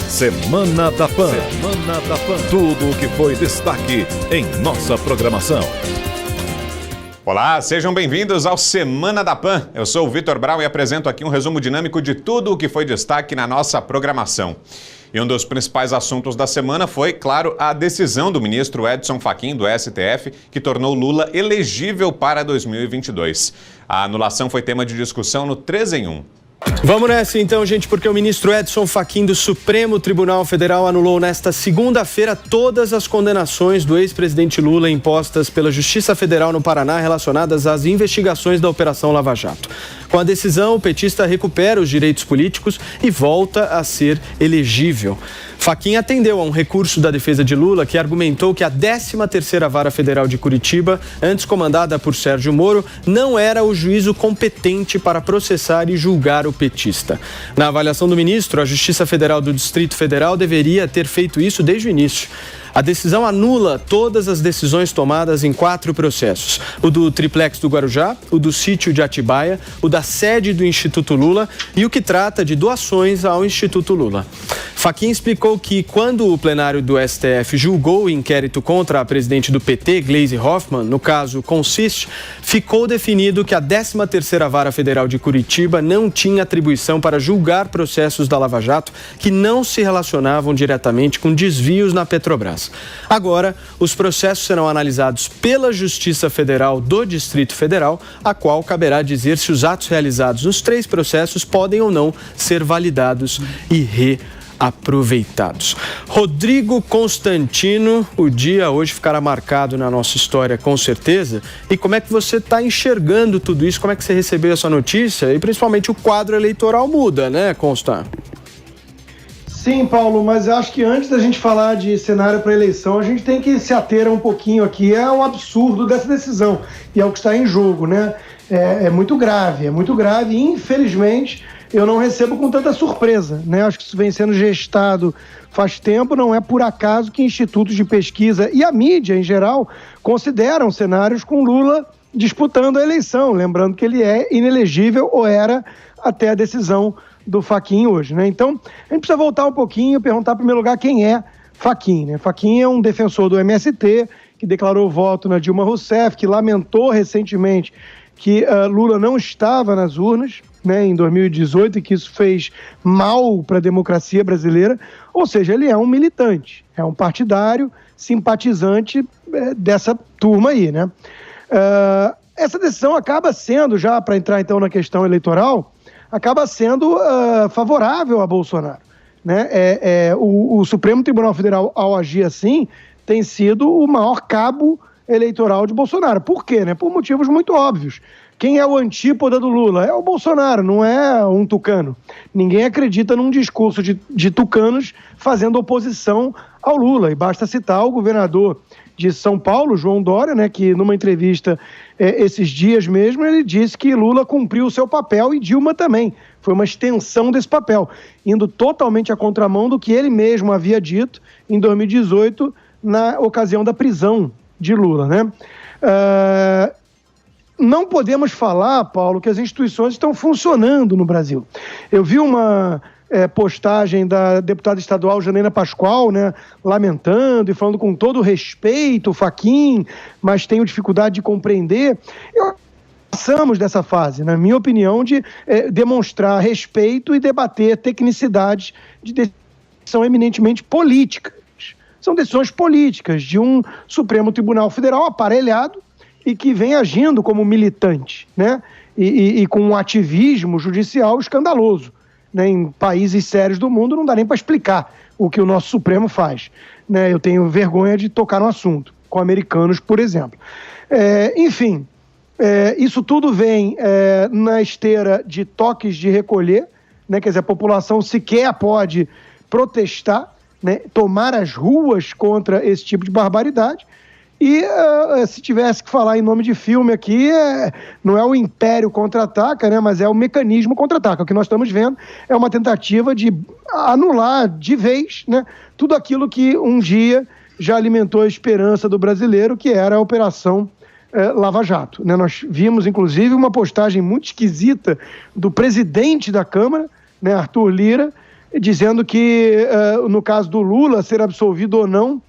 Semana da Pan. Tudo o que foi destaque em nossa programação. Olá, sejam bem-vindos ao Semana da Pan. Eu sou o Vitor Brau e apresento aqui um resumo dinâmico de tudo o que foi destaque na nossa programação. E um dos principais assuntos da semana foi, claro, a decisão do ministro Edson Fachin, do STF, que tornou Lula elegível para 2022. A anulação foi tema de discussão no 3 em 1. Vamos nessa então, gente, porque o ministro Edson Fachin do Supremo Tribunal Federal anulou nesta segunda-feira todas as condenações do ex-presidente Lula impostas pela Justiça Federal no Paraná relacionadas às investigações da Operação Lava Jato. Com a decisão, o petista recupera os direitos políticos e volta a ser elegível. Fachin atendeu a um recurso da defesa de Lula que argumentou que a 13ª Vara Federal de Curitiba, antes comandada por Sérgio Moro, não era o juízo competente para processar e julgar o petista. Na avaliação do ministro, a Justiça Federal do Distrito Federal deveria ter feito isso desde o início. A decisão anula todas as decisões tomadas em 4 processos: o do triplex do Guarujá, o do sítio de Atibaia, o da sede do Instituto Lula e o que trata de doações ao Instituto Lula. Fachin explicou que quando o plenário do STF julgou o inquérito contra a presidente do PT, Gleisi Hoffmann, no caso Consiste, ficou definido que a 13ª Vara Federal de Curitiba não tinha atribuição para julgar processos da Lava Jato que não se relacionavam diretamente com desvios na Petrobras. Agora, os processos serão analisados pela Justiça Federal do Distrito Federal, a qual caberá dizer se os atos realizados nos 3 processos podem ou não ser validados e reaproveitados. Rodrigo Constantino, o dia hoje ficará marcado na nossa história com certeza. E como é que você está enxergando tudo isso? Como é que você recebeu essa notícia? E principalmente o quadro eleitoral muda, né, Consta? Sim, Paulo, mas eu acho que antes da gente falar de cenário para eleição, a gente tem que se ater um pouquinho aqui ao absurdo dessa decisão e ao que está em jogo, né? É muito grave e infelizmente eu não recebo com tanta surpresa, né? Acho que isso vem sendo gestado faz tempo, não é por acaso que institutos de pesquisa e a mídia em geral consideram cenários com Lula disputando a eleição, lembrando que ele é inelegível ou era até a decisão do Fachin hoje, né? Então, a gente precisa voltar um pouquinho e perguntar, em primeiro lugar, quem é Fachin, né? Fachin é um defensor do MST, que declarou voto na Dilma Rousseff, que lamentou recentemente que Lula não estava nas urnas, né, em 2018, e que isso fez mal para a democracia brasileira. Ou seja, ele é um militante, é um partidário, simpatizante dessa turma aí, né? Essa decisão acaba sendo, já para entrar então na questão eleitoral, acaba sendo favorável a Bolsonaro, né? O Supremo Tribunal Federal, ao agir assim, tem sido o maior cabo eleitoral de Bolsonaro. Por quê? Né? Por motivos muito óbvios. Quem é o antípoda do Lula? É o Bolsonaro, não é um tucano. Ninguém acredita num discurso de tucanos fazendo oposição ao Lula. E basta citar o governador de São Paulo, João Dória, né, que numa entrevista esses dias mesmo, ele disse que Lula cumpriu o seu papel e Dilma também. Foi uma extensão desse papel, indo totalmente à contramão do que ele mesmo havia dito em 2018, na ocasião da prisão de Lula, né? Não podemos falar, Paulo, que as instituições estão funcionando no Brasil. Eu vi uma postagem da deputada estadual Janaína Pascoal, né, lamentando e falando com todo respeito o Fachin, mas tenho dificuldade de compreender. Passamos dessa fase, na minha opinião, de demonstrar respeito e debater tecnicidades de decisão eminentemente políticas. São decisões políticas de um Supremo Tribunal Federal aparelhado e que vem agindo como militante, né? E com um ativismo judicial escandaloso, né? Em países sérios do mundo não dá nem para explicar o que o nosso Supremo faz, né? Eu tenho vergonha de tocar no assunto, com americanos, por exemplo. Enfim, isso tudo vem na esteira de toques de recolher, né? Quer dizer, a população sequer pode protestar, né? Tomar as ruas contra esse tipo de barbaridade. E se tivesse que falar em nome de filme aqui, não é o Império contra-ataca, né, mas é o mecanismo contra-ataca. O que nós estamos vendo é uma tentativa de anular de vez, né, tudo aquilo que um dia já alimentou a esperança do brasileiro, que era a Operação Lava Jato, né? Nós vimos, inclusive, uma postagem muito esquisita do presidente da Câmara, né, Arthur Lira, dizendo que no caso do Lula ser absolvido ou não,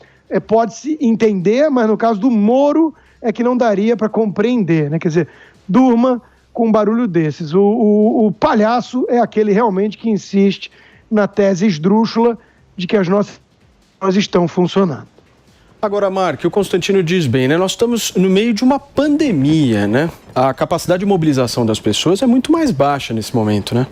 pode-se entender, mas no caso do Moro é que não daria para compreender, né? Quer dizer, durma com um barulho desses. O palhaço é aquele realmente que insiste na tese esdrúxula de que as nossas estão funcionando. Agora, Mark, o Constantino diz bem, né? Nós estamos no meio de uma pandemia, né? A capacidade de mobilização das pessoas é muito mais baixa nesse momento, né?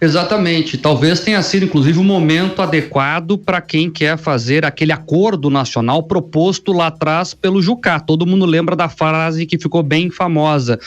Exatamente, talvez tenha sido inclusive um momento adequado para quem quer fazer aquele acordo nacional proposto lá atrás pelo Jucá. Todo mundo lembra da frase que ficou bem famosa.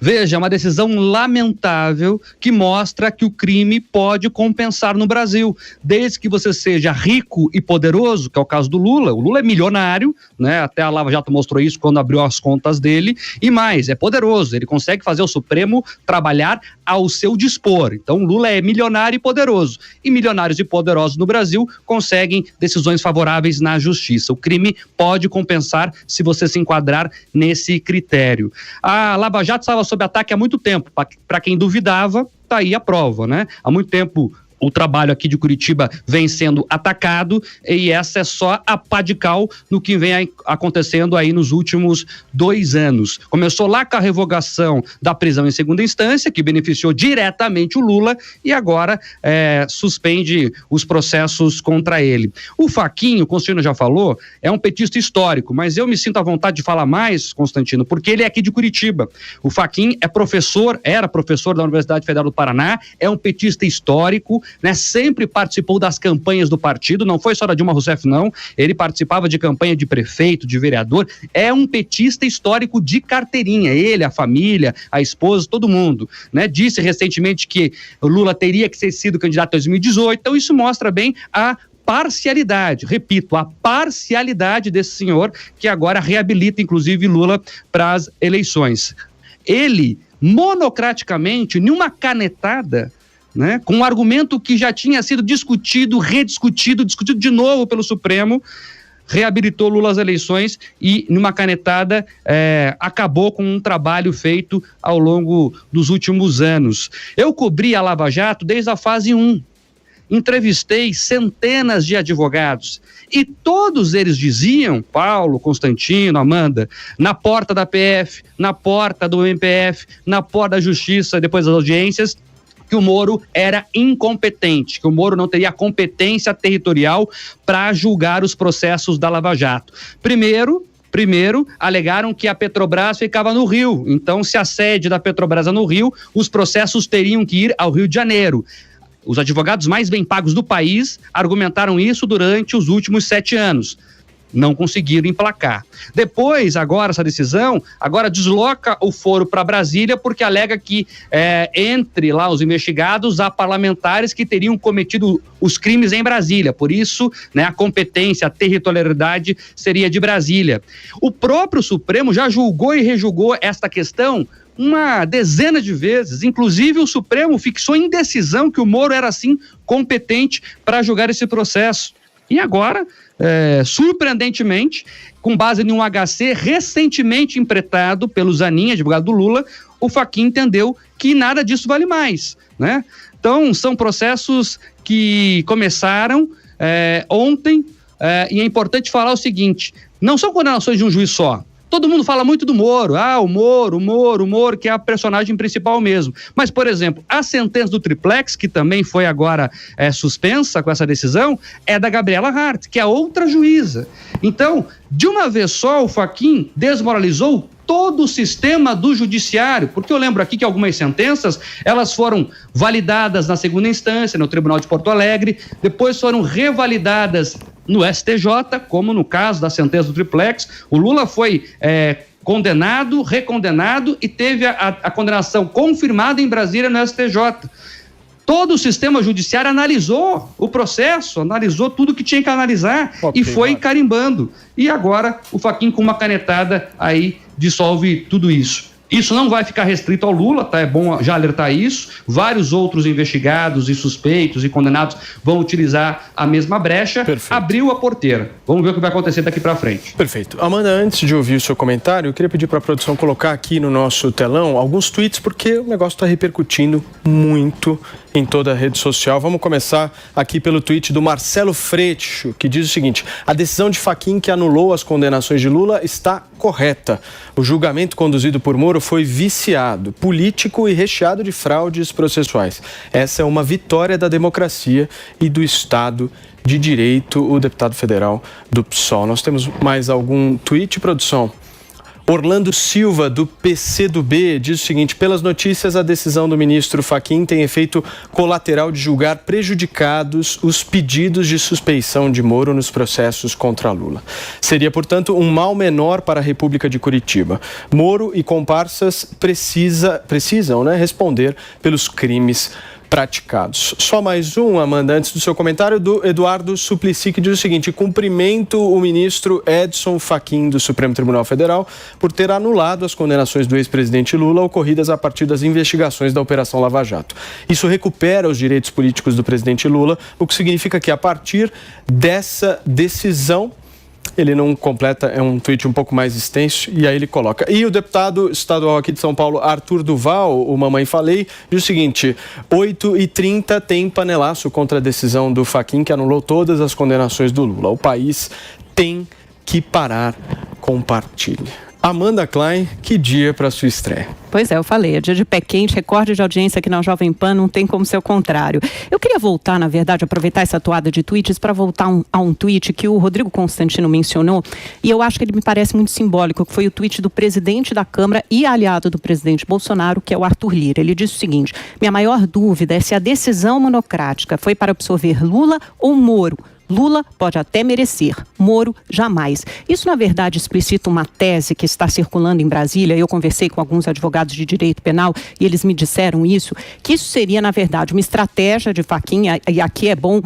Veja, é uma decisão lamentável que mostra que o crime pode compensar no Brasil, desde que você seja rico e poderoso, que é o caso do Lula. O Lula é milionário, né? Até a Lava Jato mostrou isso quando abriu as contas dele, e mais, é poderoso, ele consegue fazer o Supremo trabalhar ao seu dispor. Então Lula é milionário e poderoso, e milionários e poderosos no Brasil conseguem decisões favoráveis na justiça. O crime pode compensar se você se enquadrar nesse critério. A Lava Jato estava sob ataque há muito tempo, para quem duvidava, tá aí a prova, né? Há muito tempo o trabalho aqui de Curitiba vem sendo atacado, e essa é só a pá de cal no que vem acontecendo aí nos últimos 2 anos. Começou lá com a revogação da prisão em segunda instância, que beneficiou diretamente o Lula, e agora suspende os processos contra ele. O Fachin, o Constantino já falou, é um petista histórico, mas eu me sinto à vontade de falar mais, Constantino, porque ele é aqui de Curitiba. O Fachin era professor da Universidade Federal do Paraná, é um petista histórico, né, sempre participou das campanhas do partido, não foi só da Dilma Rousseff não, ele participava de campanha de prefeito, de vereador, é um petista histórico de carteirinha, ele, a família, a esposa, todo mundo, né, disse recentemente que o Lula teria que ter sido candidato em 2018, então isso mostra bem a parcialidade, repito, a parcialidade desse senhor, que agora reabilita inclusive Lula para as eleições. Ele, monocraticamente, numa canetada, né, com um argumento que já tinha sido discutido, rediscutido, discutido de novo pelo Supremo, reabilitou Lula às eleições e, numa canetada, acabou com um trabalho feito ao longo dos últimos anos. Eu cobri a Lava Jato desde a fase 1. Entrevistei centenas de advogados e todos eles diziam, Paulo, Constantino, Amanda, na porta da PF, na porta do MPF, na porta da Justiça, depois das audiências, que o Moro era incompetente, que o Moro não teria competência territorial para julgar os processos da Lava Jato. Primeiro, alegaram que a Petrobras ficava no Rio, então se a sede da Petrobras é no Rio, os processos teriam que ir ao Rio de Janeiro. Os advogados mais bem pagos do país argumentaram isso durante os últimos 7 anos. Não conseguiram emplacar. Depois, agora, essa decisão, agora desloca o foro para Brasília, porque alega que entre lá os investigados, há parlamentares que teriam cometido os crimes em Brasília. Por isso, né, a competência, a territorialidade seria de Brasília. O próprio Supremo já julgou e rejulgou esta questão uma dezena de vezes, inclusive o Supremo fixou em decisão que o Moro era, sim, competente para julgar esse processo. E agora, surpreendentemente, com base em um HC recentemente empretado pelo Zanin, advogado do Lula, o Fachin entendeu que nada disso vale mais, né? Então, são processos que começaram ontem, e é importante falar o seguinte, não são condenações de um juiz só. Todo mundo fala muito do Moro, o Moro, que é a personagem principal mesmo. Mas, por exemplo, a sentença do Triplex, que também foi agora suspensa com essa decisão, é da Gabriela Hart, que é outra juíza. Então, de uma vez só, o Fachin desmoralizou todo o sistema do judiciário, porque eu lembro aqui que algumas sentenças, elas foram validadas na segunda instância, no Tribunal de Porto Alegre, depois foram revalidadas no STJ, como no caso da sentença do Triplex. O Lula foi condenado, recondenado e teve a condenação confirmada em Brasília no STJ. Todo o sistema judiciário analisou o processo, analisou tudo que tinha que analisar e foi carimbando. E agora o Fachin, com uma canetada, aí dissolve tudo isso. Isso não vai ficar restrito ao Lula, tá? É bom já alertar isso. Vários outros investigados e suspeitos e condenados vão utilizar a mesma brecha. Perfeito. Abriu a porteira. Vamos ver o que vai acontecer daqui para frente. Perfeito. Amanda, antes de ouvir o seu comentário, eu queria pedir para a produção colocar aqui no nosso telão alguns tweets, porque o negócio está repercutindo muito em toda a rede social. Vamos começar aqui pelo tweet do Marcelo Freixo, que diz o seguinte: a decisão de Fachin que anulou as condenações de Lula está correta. O julgamento conduzido por Moro foi viciado, político e recheado de fraudes processuais. Essa é uma vitória da democracia e do Estado de Direito, o deputado federal do PSOL. Nós temos mais algum tweet, produção? Orlando Silva, do PCdoB, diz o seguinte: pelas notícias, a decisão do ministro Fachin tem efeito colateral de julgar prejudicados os pedidos de suspeição de Moro nos processos contra Lula. Seria, portanto, um mal menor para a República de Curitiba. Moro e comparsas precisam responder pelos crimes praticados. Só mais um, Amanda, antes do seu comentário, do Eduardo Suplicy, que diz o seguinte: cumprimento o ministro Edson Fachin do Supremo Tribunal Federal por ter anulado as condenações do ex-presidente Lula ocorridas a partir das investigações da Operação Lava Jato. Isso recupera os direitos políticos do presidente Lula, o que significa que, a partir dessa decisão, ele não completa, é um tweet um pouco mais extenso, e aí ele coloca: e o deputado estadual aqui de São Paulo, Arthur Duval, o Mamãe Falei, diz o seguinte: 8h30 tem panelaço contra a decisão do Fachin que anulou todas as condenações do Lula. O país tem que parar. Compartilhe. Amanda Klein, que dia para sua estreia? Pois é, eu falei, é dia de pé quente, recorde de audiência aqui na Jovem Pan, não tem como ser o contrário. Eu queria voltar, na verdade, aproveitar essa toada de tweets para voltar a um tweet que o Rodrigo Constantino mencionou, e eu acho que ele me parece muito simbólico, que foi o tweet do presidente da Câmara e aliado do presidente Bolsonaro, que é o Arthur Lira. Ele disse o seguinte: minha maior dúvida é se a decisão monocrática foi para absolver Lula ou Moro. Lula pode até merecer, Moro jamais. Isso, na verdade, explicita uma tese que está circulando em Brasília. Eu conversei com alguns advogados de direito penal e eles me disseram que isso seria, na verdade, uma estratégia de Fachin, e aqui é bom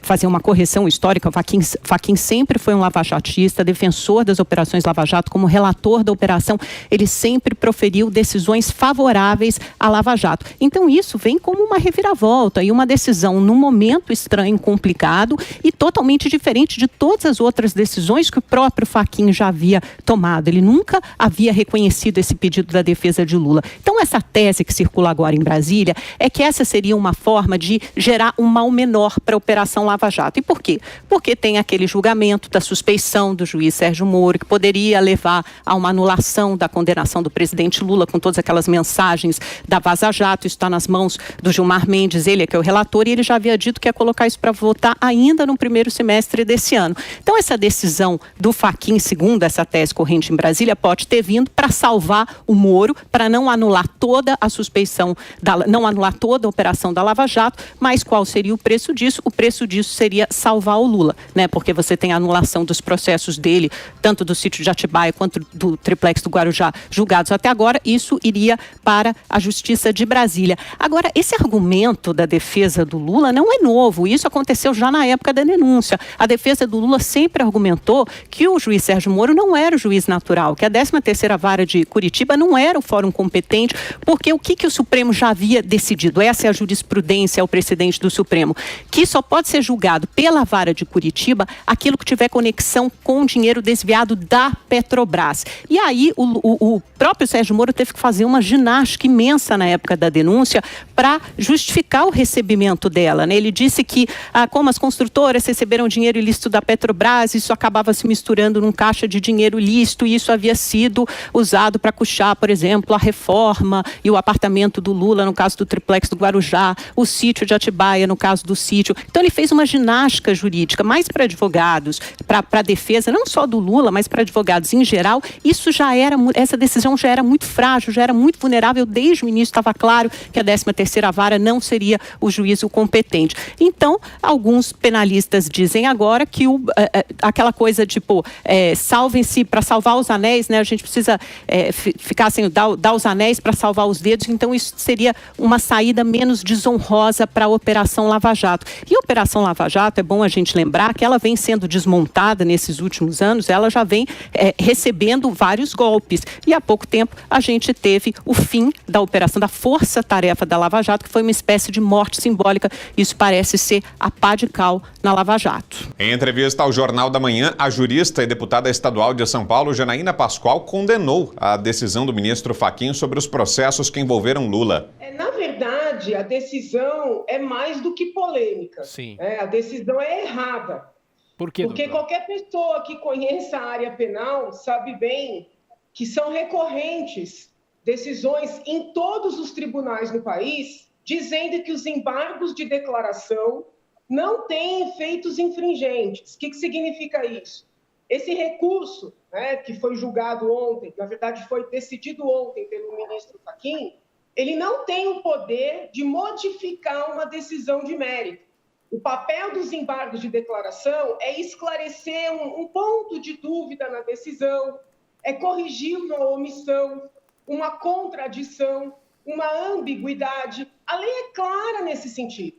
fazer uma correção histórica. Fachin sempre foi um lavajatista, defensor das operações Lava Jato. Como relator da operação, ele sempre proferiu decisões favoráveis à Lava Jato. Então, isso vem como uma reviravolta e uma decisão num momento estranho, complicado e totalmente diferente de todas as outras decisões que o próprio Fachin já havia tomado. Ele nunca havia reconhecido esse pedido da defesa de Lula. Então, essa tese que circula agora em Brasília é que essa seria uma forma de gerar um mal menor para a Operação Lava Jato. E por quê? Porque tem aquele julgamento da suspeição do juiz Sérgio Moro, que poderia levar a uma anulação da condenação do presidente Lula, com todas aquelas mensagens da Vaza Jato. Isso está nas mãos do Gilmar Mendes, ele é que é o relator, e ele já havia dito que ia colocar isso para votar ainda no primeiro semestre desse ano. Então, essa decisão do Fachin, segundo essa tese corrente em Brasília, pode ter vindo para salvar o Moro, para não anular toda a suspeição, não anular toda a operação da Lava Jato, mas qual seria o preço disso? O preço disso seria salvar o Lula, né? Porque você tem a anulação dos processos dele, tanto do sítio de Atibaia quanto do triplex do Guarujá, julgados até agora. Isso iria para a Justiça de Brasília. Agora, esse argumento da defesa do Lula não é novo, isso aconteceu já na época da denúncia. A defesa do Lula sempre argumentou que o juiz Sérgio Moro não era o juiz natural, que a 13ª Vara de Curitiba não era o fórum competente, porque o que o Supremo já havia decidido? Essa é a jurisprudência, é o precedente do Supremo, que só pode ser julgado pela Vara de Curitiba aquilo que tiver conexão com o dinheiro desviado da Petrobras. E aí o próprio Sérgio Moro teve que fazer uma ginástica imensa na época da denúncia para justificar o recebimento dela, né? Ele disse que como as construtoras receberam dinheiro ilícito da Petrobras, isso acabava se misturando num caixa de dinheiro ilícito, e isso havia sido usado para custear, por exemplo, a reforma e o apartamento do Lula, no caso do triplex do Guarujá, o sítio de Atibaia, no caso do sítio. Então, ele fez uma ginástica jurídica, mais para advogados, para a defesa, não só do Lula, mas para advogados em geral. Essa decisão já era muito frágil, já era muito vulnerável. Desde o início estava claro que a 13ª Vara não seria o juízo competente. Então, a Alguns penalistas dizem agora que aquela coisa tipo, salvem-se para salvar os anéis, né? A gente precisa ficar sem dar os anéis para salvar os dedos, então isso seria uma saída menos desonrosa para a Operação Lava Jato. E a Operação Lava Jato, é bom a gente lembrar que ela vem sendo desmontada nesses últimos anos, ela já vem recebendo vários golpes. E há pouco tempo a gente teve o fim da operação da Força-Tarefa da Lava Jato, que foi uma espécie de morte simbólica. Isso parece ser a pá de cal na Lava Jato. Em entrevista ao Jornal da Manhã, a jurista e deputada estadual de São Paulo, Janaína Pascoal, condenou a decisão do ministro Fachin sobre os processos que envolveram Lula. Na verdade, a decisão é mais do que polêmica. Sim. A decisão é errada. Por quê, Porque doutora? qualquer pessoa que conheça a área penal sabe bem que são recorrentes decisões em todos os tribunais no país dizendo que os embargos de declaração não têm efeitos infringentes. O que significa isso? Esse recurso, que foi julgado ontem, na verdade foi decidido ontem pelo ministro Fachin, ele não tem o poder de modificar uma decisão de mérito. O papel dos embargos de declaração é esclarecer um ponto de dúvida na decisão, é corrigir uma omissão, uma contradição, uma ambiguidade. A lei é clara nesse sentido.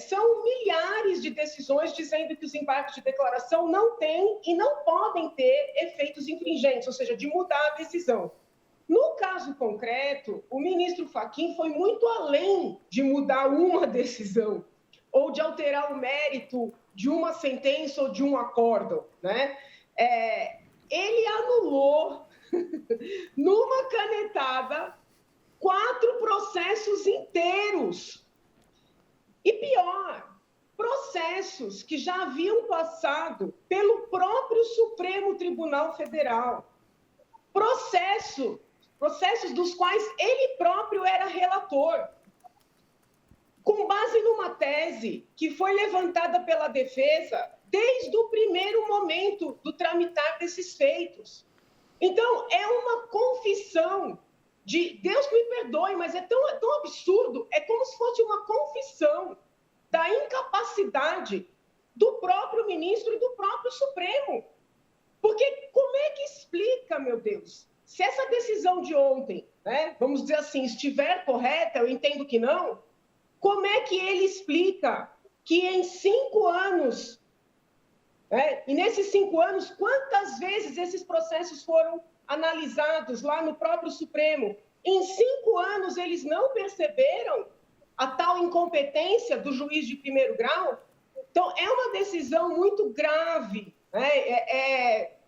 São milhares de decisões dizendo que os embargos de declaração não têm e não podem ter efeitos infringentes, ou seja, de mudar a decisão. No caso concreto, o ministro Fachin foi muito além de mudar uma decisão ou de alterar o mérito de uma sentença ou de um acórdão, né? Ele anulou, numa canetada, 4 processos inteiros. E pior, processos que já haviam passado pelo próprio Supremo Tribunal Federal. Processos dos quais ele próprio era relator. Com base numa tese que foi levantada pela defesa desde o primeiro momento do tramitar desses feitos. Então, é uma confissão de... Deus me perdoe, mas é tão absurdo. É como se fosse uma confissão da incapacidade do próprio ministro e do próprio Supremo. Porque como é que explica, meu Deus, se essa decisão de ontem, vamos dizer assim, estiver correta, eu entendo que não, como é que ele explica que em 5 anos, e nesses 5 anos, quantas vezes esses processos foram analisados lá no próprio Supremo? Em 5 anos, eles não perceberam a tal incompetência do juiz de primeiro grau? Então, é uma decisão muito grave.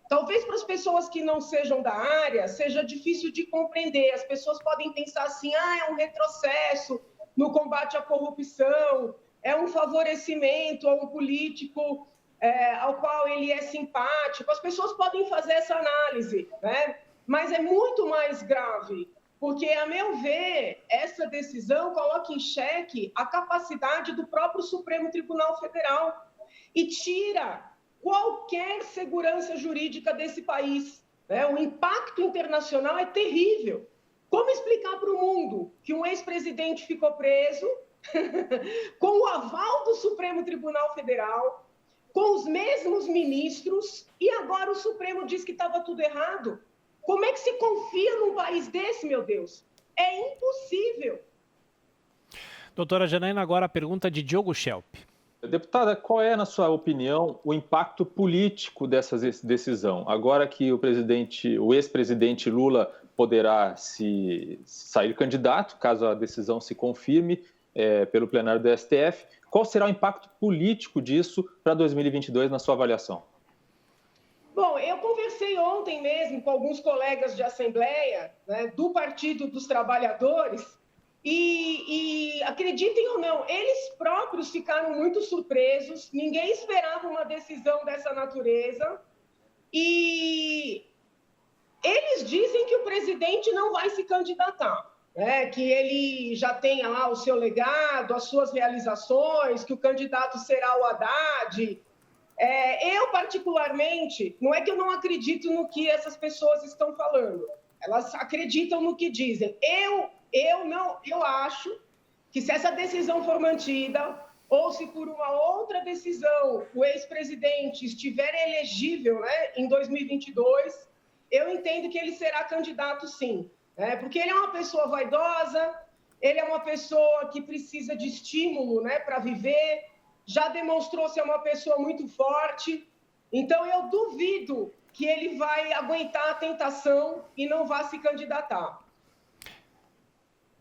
Talvez para as pessoas que não sejam da área, seja difícil de compreender. As pessoas podem pensar assim, é um retrocesso no combate à corrupção, é um favorecimento a um político ao qual ele é simpático. As pessoas podem fazer essa análise, mas é muito mais grave, porque, a meu ver, essa decisão coloca em xeque a capacidade do próprio Supremo Tribunal Federal e tira qualquer segurança jurídica desse país. O impacto internacional é terrível. Como explicar para o mundo que um ex-presidente ficou preso com o aval do Supremo Tribunal Federal, com os mesmos ministros, e agora o Supremo diz que estava tudo errado? Como é que se confia num país desse, meu Deus? É impossível. Doutora Janaína, agora a pergunta de Diogo Schelp. Deputada, qual é, na sua opinião, o impacto político dessa decisão? Agora que o ex-presidente Lula poderá sair candidato, caso a decisão se confirme pelo plenário do STF, qual será o impacto político disso para 2022, na sua avaliação? Bom, eu conversei ontem mesmo com alguns colegas de Assembleia, do Partido dos Trabalhadores, e acreditem ou não, eles próprios ficaram muito surpresos, ninguém esperava uma decisão dessa natureza, e eles dizem que o presidente não vai se candidatar, que ele já tenha lá o seu legado, as suas realizações, que o candidato será o Haddad. Eu, particularmente, não é que eu não acredito no que essas pessoas estão falando, elas acreditam no que dizem. Eu acho que, se essa decisão for mantida, ou se por uma outra decisão o ex-presidente estiver elegível, né, em 2022, eu entendo que ele será candidato sim, né, porque ele é uma pessoa vaidosa, ele é uma pessoa que precisa de estímulo, né, para viver, já demonstrou ser uma pessoa muito forte, então eu duvido que ele vai aguentar a tentação e não vá se candidatar.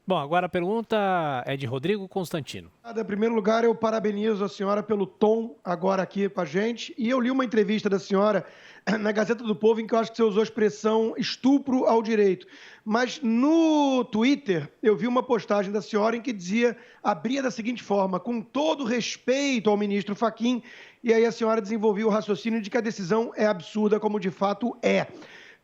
Bom, agora a pergunta é de Rodrigo Constantino. Em primeiro lugar, eu parabenizo a senhora pelo tom agora aqui com a gente. E eu li uma entrevista da senhora na Gazeta do Povo em que eu acho que você usou a expressão estupro ao direito. Mas no Twitter eu vi uma postagem da senhora em que dizia, abria da seguinte forma, com todo respeito ao ministro Fachin, e aí a senhora desenvolveu o raciocínio de que a decisão é absurda, como de fato é.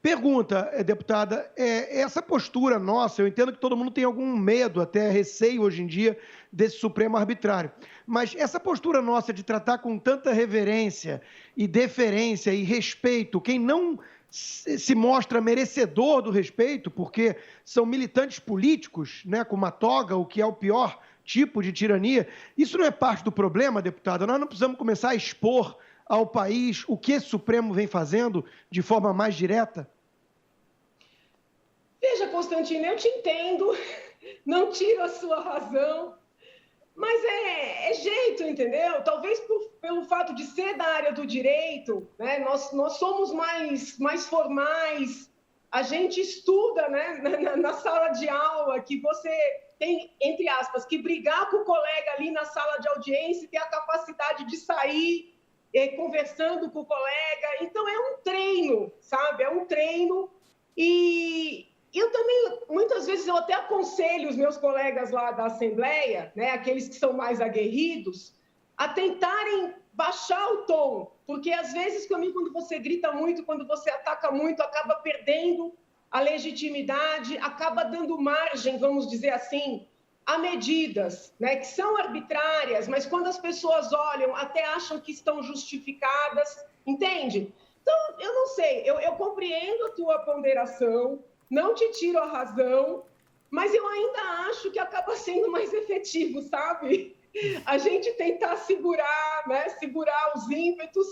Pergunta, deputada, essa postura nossa, eu entendo que todo mundo tem algum medo, até receio hoje em dia, desse Supremo arbitrário, mas essa postura nossa de tratar com tanta reverência e deferência e respeito quem não se mostra merecedor do respeito, porque são militantes políticos, né, com uma toga, o que é o pior tipo de tirania, isso não é parte do problema, deputada? Nós não precisamos começar a expor ao país o que esse Supremo vem fazendo de forma mais direta? Veja, Constantino, eu te entendo, não tiro a sua razão, mas é jeito, entendeu? Talvez pelo fato de ser da área do direito, né, nós somos mais formais, a gente estuda, né, na sala de aula, que você tem, entre aspas, que brigar com o colega ali na sala de audiência e ter a capacidade de sair conversando com o colega. Então, é um treino, sabe? É um treino. E eu também, muitas vezes, eu até aconselho os meus colegas lá da Assembleia, né, aqueles que são mais aguerridos, a tentarem baixar o tom, porque, às vezes, quando você grita muito, quando você ataca muito, acaba perdendo a legitimidade, acaba dando margem, vamos dizer assim, a medidas, né, que são arbitrárias, mas quando as pessoas olham, até acham que estão justificadas, entende? Então, eu não sei, eu compreendo a tua ponderação, não te tiro a razão, mas eu ainda acho que acaba sendo mais efetivo, sabe? A gente tentar segurar, né, segurar os ímpetos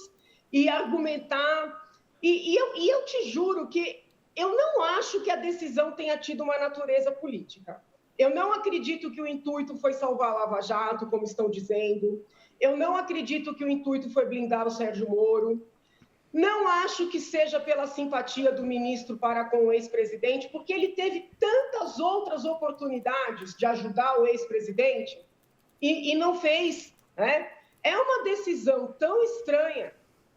e argumentar. E eu te juro que eu não acho que a decisão tenha tido uma natureza política. Eu não acredito que o intuito foi salvar a Lava Jato, como estão dizendo. Eu não acredito que o intuito foi blindar o Sérgio Moro. Não acho que seja pela simpatia do ministro para com o ex-presidente, porque ele teve tantas outras oportunidades de ajudar o ex-presidente e não fez, né? É uma decisão tão estranha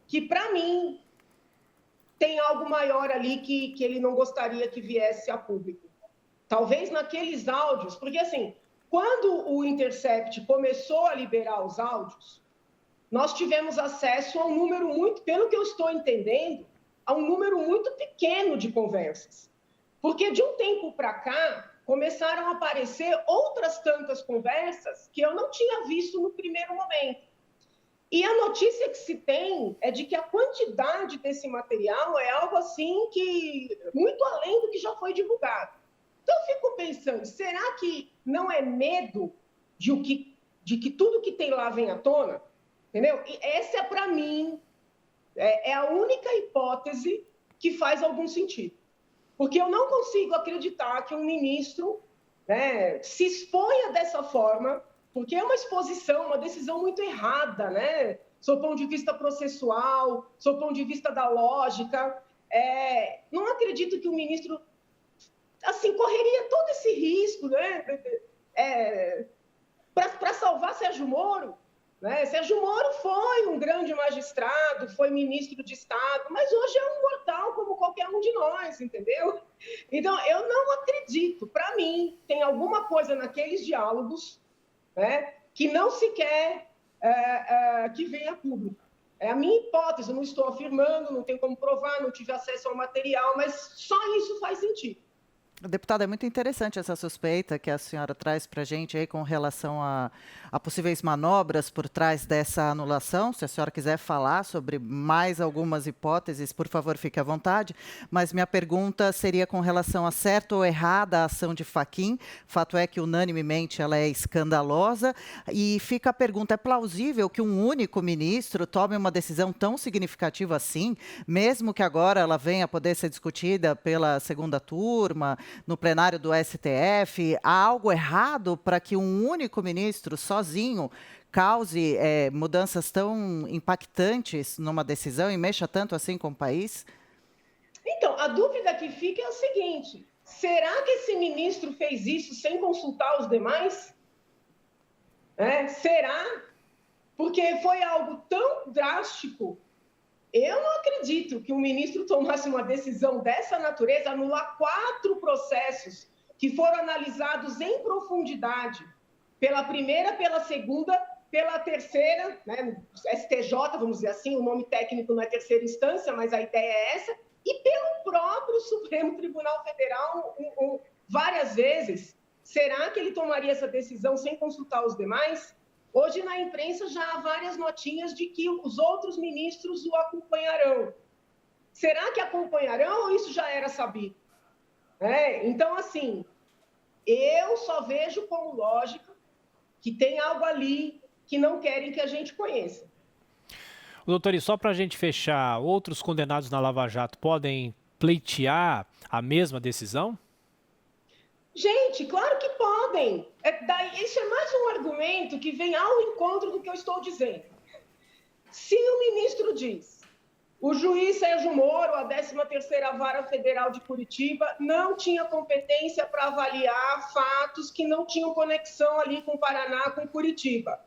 que, para mim, tem algo maior ali que ele não gostaria que viesse a público. Talvez naqueles áudios, porque assim, quando o Intercept começou a liberar os áudios, nós tivemos acesso a um número muito, pelo que eu estou entendendo, a um número muito pequeno de conversas. Porque de um tempo para cá, começaram a aparecer outras tantas conversas que eu não tinha visto no primeiro momento. E a notícia que se tem é de que a quantidade desse material é algo assim que muito além do que já foi divulgado. Então eu fico pensando, será que não é medo de que tudo que tem lá venha à tona? Entendeu? E essa, para mim, é a única hipótese que faz algum sentido. Porque eu não consigo acreditar que um ministro, né, se exponha dessa forma, porque é uma exposição, uma decisão muito errada, né? Sob o ponto de vista processual, sob o ponto de vista da lógica. Não acredito que o ministro assim, correria todo esse risco, né? Para salvar Sérgio Moro. Né? Sérgio Moro foi um grande magistrado, foi ministro de Estado, mas hoje é um mortal como qualquer um de nós, entendeu? Então, eu não acredito. Para mim, tem alguma coisa naqueles diálogos, né, que não se quer que venha a público. É a minha hipótese, eu não estou afirmando, não tenho como provar, não tive acesso ao material, mas só isso faz sentido. Deputada, é muito interessante essa suspeita que a senhora traz para a gente aí com relação a possíveis manobras por trás dessa anulação. Se a senhora quiser falar sobre mais algumas hipóteses, por favor, fique à vontade. Mas minha pergunta seria com relação a certa ou errada a ação de Fachin. Fato é que, unanimemente, ela é escandalosa. E fica a pergunta, é plausível que um único ministro tome uma decisão tão significativa assim, mesmo que agora ela venha a poder ser discutida pela segunda turma, no plenário do STF? Há algo errado para que um único ministro, sozinho, cause mudanças tão impactantes numa decisão e mexa tanto assim com o país? Então, a dúvida que fica é o seguinte: será que esse ministro fez isso sem consultar os demais? Será? Porque foi algo tão drástico. Eu não acredito que um ministro tomasse uma decisão dessa natureza, anular 4 processos que foram analisados em profundidade, pela primeira, pela segunda, pela terceira, né, STJ, vamos dizer assim, o nome técnico não é terceira instância, mas a ideia é essa, e pelo próprio Supremo Tribunal Federal várias vezes. Será que ele tomaria essa decisão sem consultar os demais? Hoje, na imprensa, já há várias notinhas de que os outros ministros o acompanharão. Será que acompanharão ou isso já era sabido? Então, assim, eu só vejo como lógica que tem algo ali que não querem que a gente conheça. Doutor, e só para a gente fechar, outros condenados na Lava Jato podem pleitear a mesma decisão? Gente, claro que podem. Isso é mais um argumento que vem ao encontro do que eu estou dizendo. Se o ministro diz, o juiz Sérgio Moro, a 13ª Vara Federal de Curitiba, não tinha competência para avaliar fatos que não tinham conexão ali com o Paraná, com Curitiba.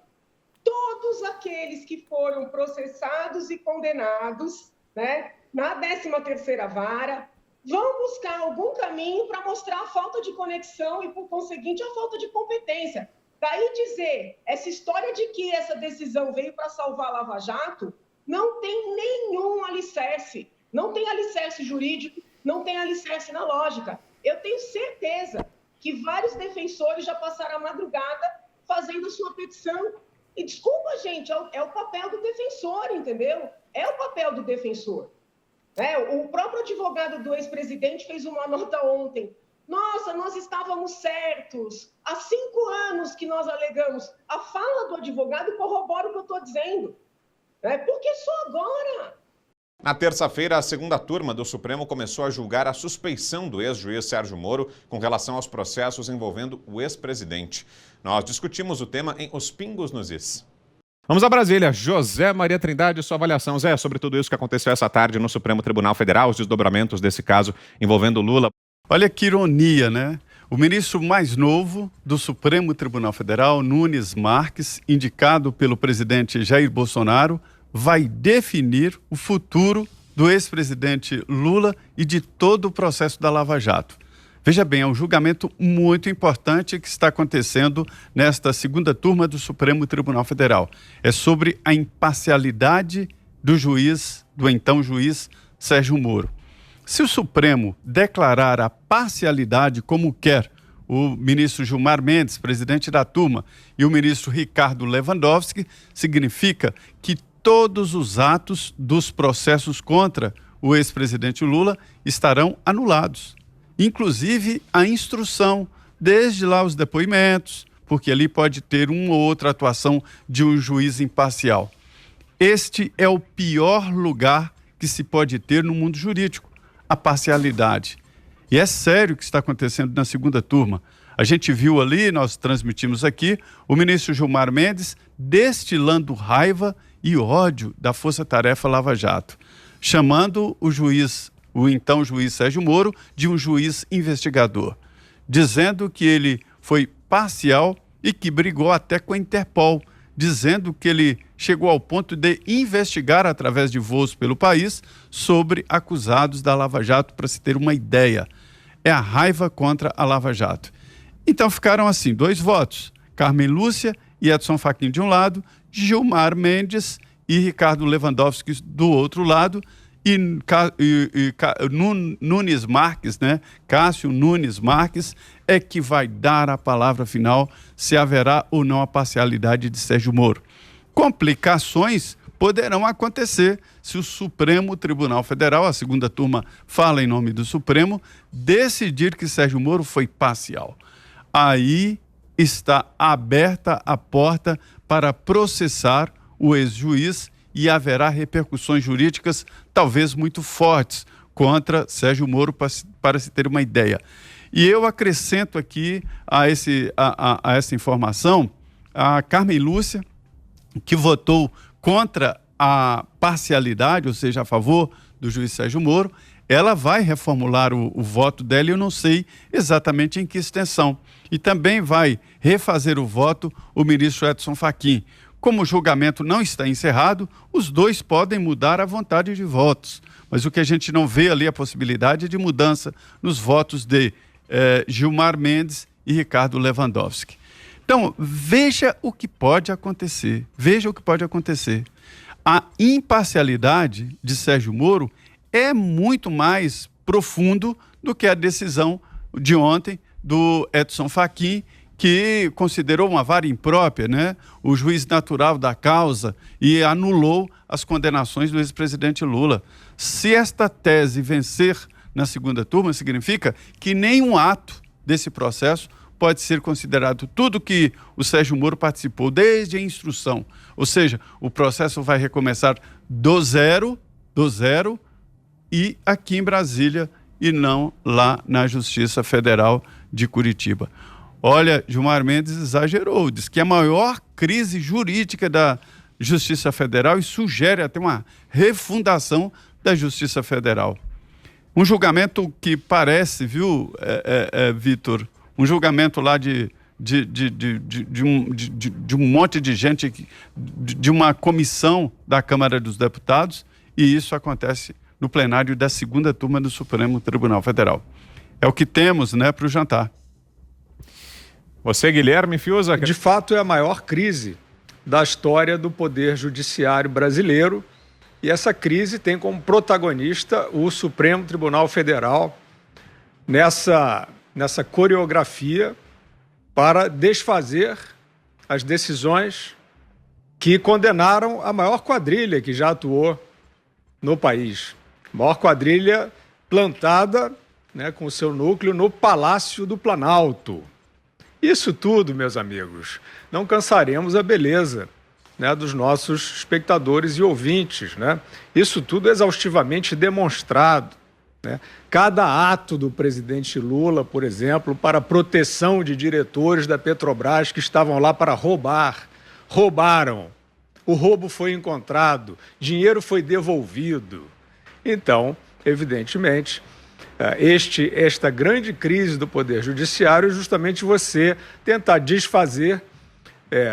Todos aqueles que foram processados e condenados, né, na 13ª Vara, vão buscar algum caminho para mostrar a falta de conexão e, por conseguinte, a falta de competência. Daí dizer, essa história de que essa decisão veio para salvar a Lava Jato, não tem nenhum alicerce. Não tem alicerce jurídico, não tem alicerce na lógica. Eu tenho certeza que vários defensores já passaram a madrugada fazendo a sua petição. E desculpa, gente, é o papel do defensor, entendeu? É o papel do defensor. O próprio advogado do ex-presidente fez uma nota ontem. Nossa, nós estávamos certos. Há 5 anos que nós alegamos. A fala do advogado corrobora o que eu estou dizendo. Por que só agora? Na terça-feira, a segunda turma do Supremo começou a julgar a suspeição do ex-juiz Sérgio Moro com relação aos processos envolvendo o ex-presidente. Nós discutimos o tema em Os Pingos nos Is. Vamos a Brasília. José Maria Trindade, sua avaliação, Zé, sobre tudo isso que aconteceu essa tarde no Supremo Tribunal Federal, os desdobramentos desse caso envolvendo Lula. Olha que ironia, né? O ministro mais novo do Supremo Tribunal Federal, Nunes Marques, indicado pelo presidente Jair Bolsonaro, vai definir o futuro do ex-presidente Lula e de todo o processo da Lava Jato. Veja bem, é um julgamento muito importante que está acontecendo nesta segunda turma do Supremo Tribunal Federal. É sobre a imparcialidade do então juiz Sérgio Moro. Se o Supremo declarar a parcialidade como quer o ministro Gilmar Mendes, presidente da turma, e o ministro Ricardo Lewandowski, significa que todos os atos dos processos contra o ex-presidente Lula estarão anulados. Inclusive a instrução, desde lá os depoimentos, porque ali pode ter uma ou outra atuação de um juiz imparcial. Este é o pior lugar que se pode ter no mundo jurídico, a parcialidade. E é sério o que está acontecendo na segunda turma. A gente viu ali, nós transmitimos aqui, o ministro Gilmar Mendes destilando raiva e ódio da Força Tarefa Lava Jato, chamando o então juiz Sérgio Moro de um juiz investigador, dizendo que ele foi parcial e que brigou até com a Interpol, dizendo que ele chegou ao ponto de investigar através de voos pelo país sobre acusados da Lava Jato, para se ter uma ideia. É a raiva contra a Lava Jato. Então ficaram assim, 2 votos, Carmen Lúcia e Edson Fachin de um lado, Gilmar Mendes e Ricardo Lewandowski do outro lado, e Nunes Marques, né? Cássio Nunes Marques, é que vai dar a palavra final se haverá ou não a parcialidade de Sérgio Moro. Complicações poderão acontecer se o Supremo Tribunal Federal, a segunda turma fala em nome do Supremo, decidir que Sérgio Moro foi parcial. Aí está aberta a porta para processar o ex-juiz e haverá repercussões jurídicas talvez muito fortes contra Sérgio Moro, para se ter uma ideia. E eu acrescento aqui a essa informação a Carmen Lúcia, que votou contra a parcialidade, ou seja, a favor do juiz Sérgio Moro. Ela vai reformular o voto dela e eu não sei exatamente em que extensão. E também vai refazer o voto o ministro Edson Fachin. Como o julgamento não está encerrado, os dois podem mudar a vontade de votos. Mas o que a gente não vê ali é a possibilidade de mudança nos votos de Gilmar Mendes e Ricardo Lewandowski. Então, veja o que pode acontecer. Veja o que pode acontecer. A imparcialidade de Sérgio Moro é muito mais profundo do que a decisão de ontem do Edson Fachin, que considerou uma vara imprópria, né, o juiz natural da causa e anulou as condenações do ex-presidente Lula. Se esta tese vencer na segunda turma, significa que nenhum ato desse processo pode ser considerado tudo que o Sérgio Moro participou desde a instrução. Ou seja, o processo vai recomeçar do zero, e aqui em Brasília e não lá na Justiça Federal de Curitiba. Olha, Gilmar Mendes exagerou, diz que é a maior crise jurídica da Justiça Federal e sugere até uma refundação da Justiça Federal. Um julgamento que parece, viu, Vitor, um julgamento lá de um monte de gente, de uma comissão da Câmara dos Deputados, e isso acontece no plenário da segunda turma do Supremo Tribunal Federal. É o que temos, né, para o jantar. Você, Guilherme Fiuza? De fato, é a maior crise da história do Poder Judiciário brasileiro, e essa crise tem como protagonista o Supremo Tribunal Federal nessa coreografia para desfazer as decisões que condenaram a maior quadrilha que já atuou no país. A maior quadrilha plantada, né, com o seu núcleo no Palácio do Planalto. Isso tudo, meus amigos, não cansaremos a beleza, né, dos nossos espectadores e ouvintes, né? Isso tudo exaustivamente demonstrado, né? Cada ato do presidente Lula, por exemplo, para a proteção de diretores da Petrobras que estavam lá para roubar, roubaram. O roubo foi encontrado, dinheiro foi devolvido. Então, evidentemente, esta grande crise do Poder Judiciário é justamente você tentar desfazer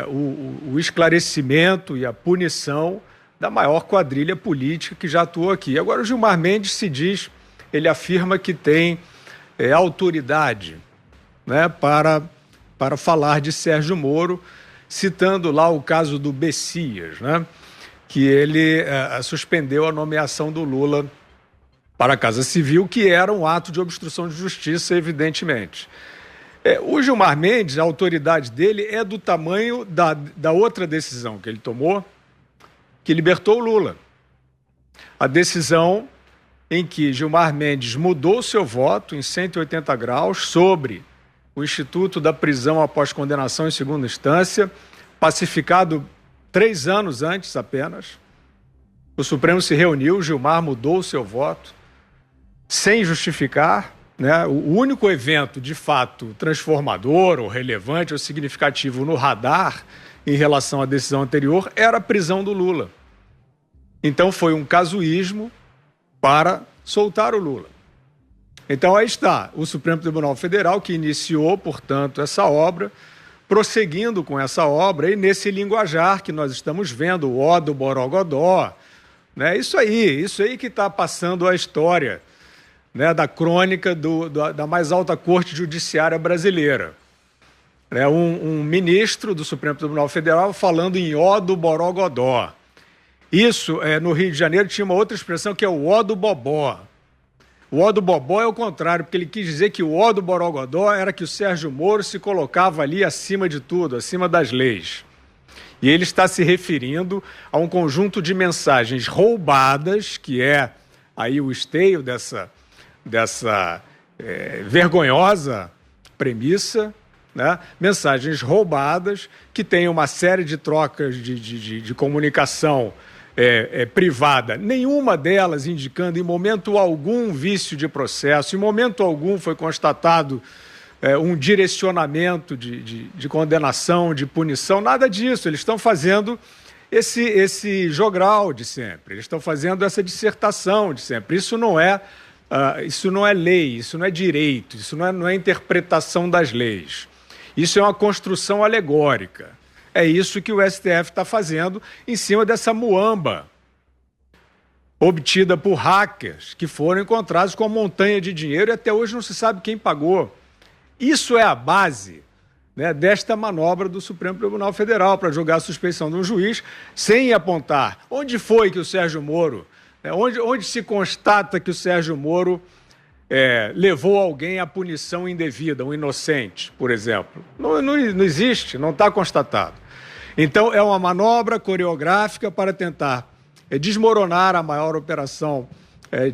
o esclarecimento e a punição da maior quadrilha política que já atuou aqui. Agora, o Gilmar Mendes ele afirma que tem autoridade, né, para falar de Sérgio Moro, citando lá o caso do Bessias, né, que ele suspendeu a nomeação do Lula para a Casa Civil, que era um ato de obstrução de justiça, evidentemente. O Gilmar Mendes, a autoridade dele é do tamanho da outra decisão que ele tomou, que libertou o Lula. A decisão em que Gilmar Mendes mudou seu voto em 180 graus sobre o Instituto da Prisão após condenação em segunda instância, pacificado 3 anos antes apenas. O Supremo se reuniu, Gilmar mudou o seu voto, sem justificar, né? O único evento, de fato, transformador ou relevante ou significativo no radar em relação à decisão anterior era a prisão do Lula. Então foi um casuísmo para soltar o Lula. Então aí está o Supremo Tribunal Federal que iniciou, portanto, essa obra, prosseguindo com essa obra e nesse linguajar que nós estamos vendo, o ó do Borogodó, né? Isso aí que está passando a história, né, da crônica da mais alta corte judiciária brasileira. Um ministro do Supremo Tribunal Federal falando em ó do Borogodó. Isso, no Rio de Janeiro, tinha uma outra expressão que é o ó do bobó. O ó do bobó é o contrário, porque ele quis dizer que o ó do borogodó era que o Sérgio Moro se colocava ali acima de tudo, acima das leis. E ele está se referindo a um conjunto de mensagens roubadas, que é aí o esteio dessa vergonhosa premissa, né? Mensagens roubadas que têm uma série de trocas de comunicação privada, nenhuma delas indicando em momento algum vício de processo, em momento algum foi constatado um direcionamento de condenação, de punição, nada disso. Eles estão fazendo esse jogral de sempre, eles estão fazendo essa dissertação de sempre. Isso não é lei, isso não é direito, isso não é interpretação das leis. Isso é uma construção alegórica. É isso que o STF está fazendo em cima dessa muamba obtida por hackers que foram encontrados com uma montanha de dinheiro e até hoje não se sabe quem pagou. Isso é a base, né, desta manobra do Supremo Tribunal Federal para jogar a suspeição de um juiz sem apontar onde foi que o Sérgio Moro, onde se constata que o Sérgio Moro levou alguém à punição indevida, um inocente, por exemplo. Não existe, não está constatado. Então, é uma manobra coreográfica para tentar desmoronar a maior operação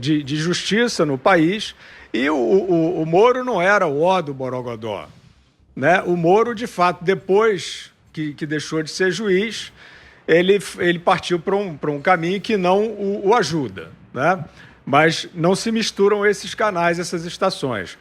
de justiça no país. E o Moro não era o ó do borogodó, né? O Moro, de fato, depois que deixou de ser juiz, ele partiu para um caminho que não o ajuda, né? Mas não se misturam esses canais, essas estações.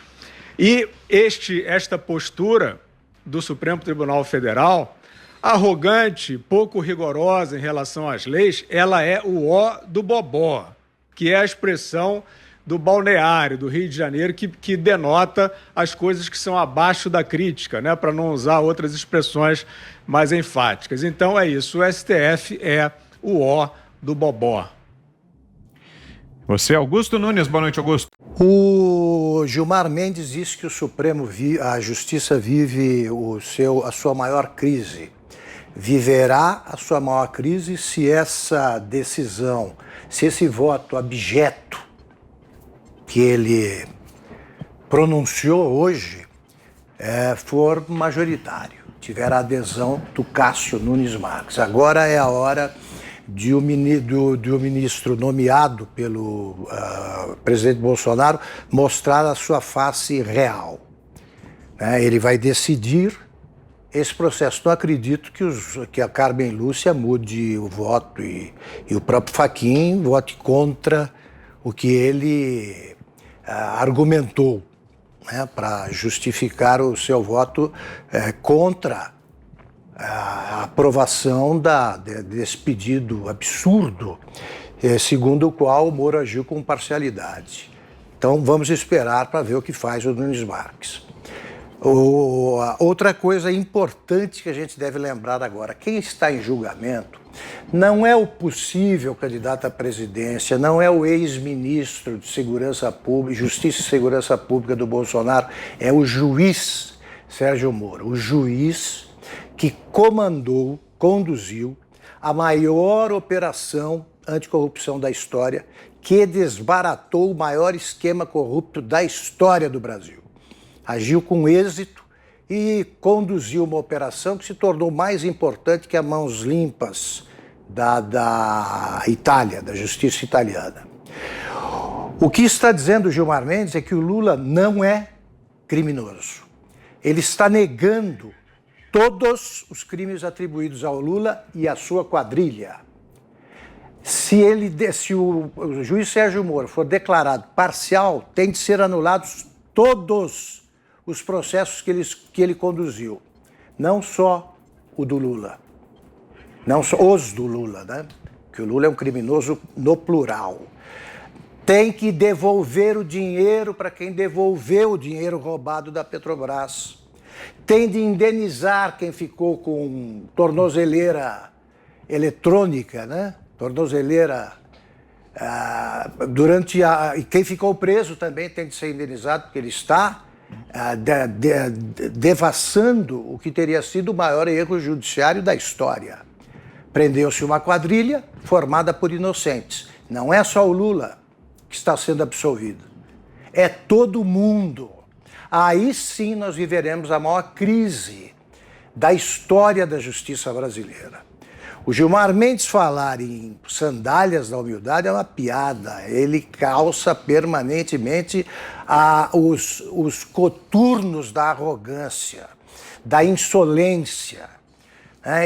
E esta postura do Supremo Tribunal Federal, arrogante, pouco rigorosa em relação às leis, ela é o ó do bobó, que é a expressão do balneário do Rio de Janeiro que denota as coisas que são abaixo da crítica, né, para não usar outras expressões mais enfáticas. Então é isso, o STF é o ó do bobó. Você, Augusto Nunes. Boa noite, Augusto. O Gilmar Mendes disse que a Justiça vive a sua maior crise. Viverá a sua maior crise se essa decisão, se esse voto abjeto que ele pronunciou hoje for majoritário, tiver a adesão do Cássio Nunes Marques. Agora é a hora do ministro nomeado pelo presidente Bolsonaro mostrar a sua face real. Ele vai decidir esse processo. Não acredito que a Carmen Lúcia mude o voto e o próprio Fachin vote contra o que ele argumentou, né, para justificar o seu voto contra a aprovação desse pedido absurdo, segundo o qual o Moro agiu com parcialidade. Então vamos esperar para ver o que faz o Nunes Marques. Outra coisa importante que a gente deve lembrar agora, quem está em julgamento não é o possível candidato à presidência, não é o ex-ministro de Segurança Pública, Justiça e Segurança Pública do Bolsonaro, é o juiz Sérgio Moro, o juiz que conduziu a maior operação anticorrupção da história, que desbaratou o maior esquema corrupto da história do Brasil. Agiu com êxito e conduziu uma operação que se tornou mais importante que a Mãos Limpas da Itália, da justiça italiana. O que está dizendo o Gilmar Mendes é que o Lula não é criminoso. Ele está negando todos os crimes atribuídos ao Lula e à sua quadrilha. Se o juiz Sérgio Moro for declarado parcial, tem de ser anulados todos os processos que ele conduziu. Não só o do Lula. Não só os do Lula, né? Que o Lula é um criminoso no plural. Tem que devolver o dinheiro para quem devolveu o dinheiro roubado da Petrobras. Tem de indenizar quem ficou com tornozeleira eletrônica, né? Tornozeleira e quem ficou preso também tem de ser indenizado, porque ele está devassando o que teria sido o maior erro judiciário da história. Prendeu-se uma quadrilha formada por inocentes. Não é só o Lula que está sendo absolvido. É todo mundo. Aí sim nós viveremos a maior crise da história da justiça brasileira. O Gilmar Mendes falar em sandálias da humildade é uma piada. Ele calça permanentemente os coturnos da arrogância, da insolência.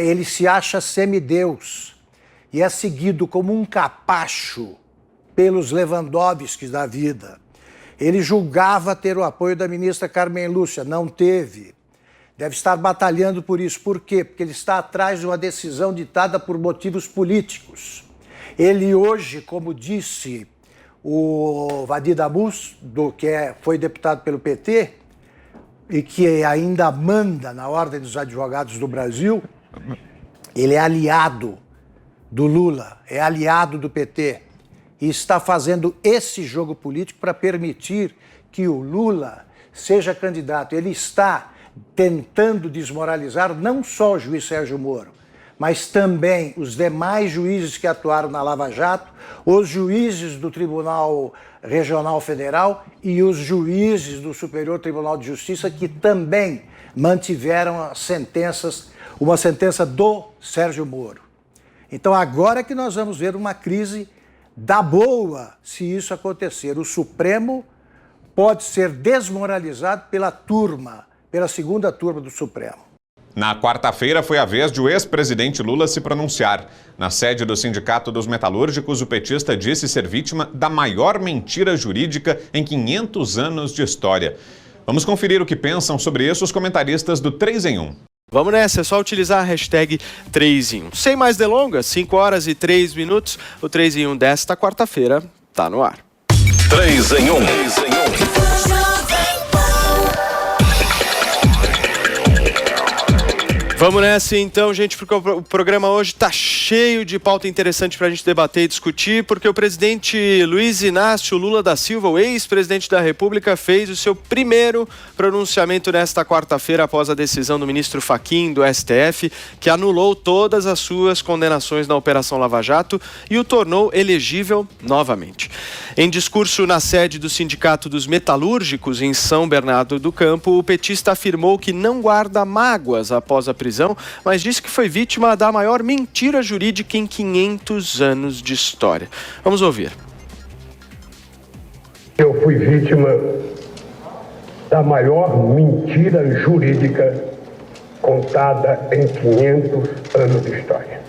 Ele se acha semideus e é seguido como um capacho pelos Lewandowskis da vida. Ele julgava ter o apoio da ministra Carmen Lúcia, não teve. Deve estar batalhando por isso. Por quê? Porque ele está atrás de uma decisão ditada por motivos políticos. Ele hoje, como disse o Vadir Dabus, foi deputado pelo PT e que ainda manda na Ordem dos Advogados do Brasil, ele é aliado do Lula, é aliado do PT e está fazendo esse jogo político para permitir que o Lula seja candidato. Ele está tentando desmoralizar não só o juiz Sérgio Moro, mas também os demais juízes que atuaram na Lava Jato, os juízes do Tribunal Regional Federal e os juízes do Superior Tribunal de Justiça que também mantiveram as sentenças, uma sentença do Sérgio Moro. Então agora é que nós vamos ver uma crise da boa se isso acontecer. O Supremo pode ser desmoralizado pela segunda turma do Supremo. Na quarta-feira foi a vez de o ex-presidente Lula se pronunciar. Na sede do Sindicato dos Metalúrgicos, o petista disse ser vítima da maior mentira jurídica em 500 anos de história. Vamos conferir o que pensam sobre isso os comentaristas do 3 em 1. Vamos nessa, é só utilizar a hashtag 3 em 1. Sem mais delongas, 5 horas e 3 minutos, o 3 em 1 desta quarta-feira está no ar. 3 em 1. Vamos nessa então, gente, porque o programa hoje está cheio de pauta interessante para a gente debater e discutir, porque o presidente Luiz Inácio Lula da Silva, o ex-presidente da República, fez o seu primeiro pronunciamento nesta quarta-feira após a decisão do ministro Fachin do STF, que anulou todas as suas condenações na Operação Lava Jato e o tornou elegível novamente. Em discurso na sede do Sindicato dos Metalúrgicos, em São Bernardo do Campo, o petista afirmou que não guarda mágoas após a prisão, mas disse que foi vítima da maior mentira jurídica em 500 anos de história. Vamos ouvir. Eu fui vítima da maior mentira jurídica contada em 500 anos de história.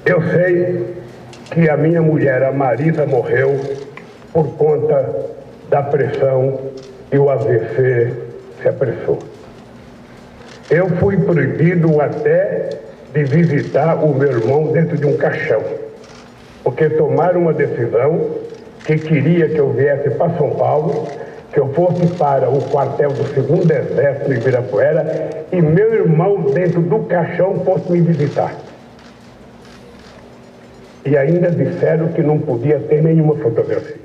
Eu sei que a minha mulher, a Marisa, morreu por conta da pressão e o AVC se apressou. Eu fui proibido até de visitar o meu irmão dentro de um caixão, porque tomaram uma decisão que queria que eu viesse para São Paulo, que eu fosse para o quartel do 2º Exército em Ibirapuera e meu irmão dentro do caixão fosse me visitar. E ainda disseram que não podia ter nenhuma fotografia.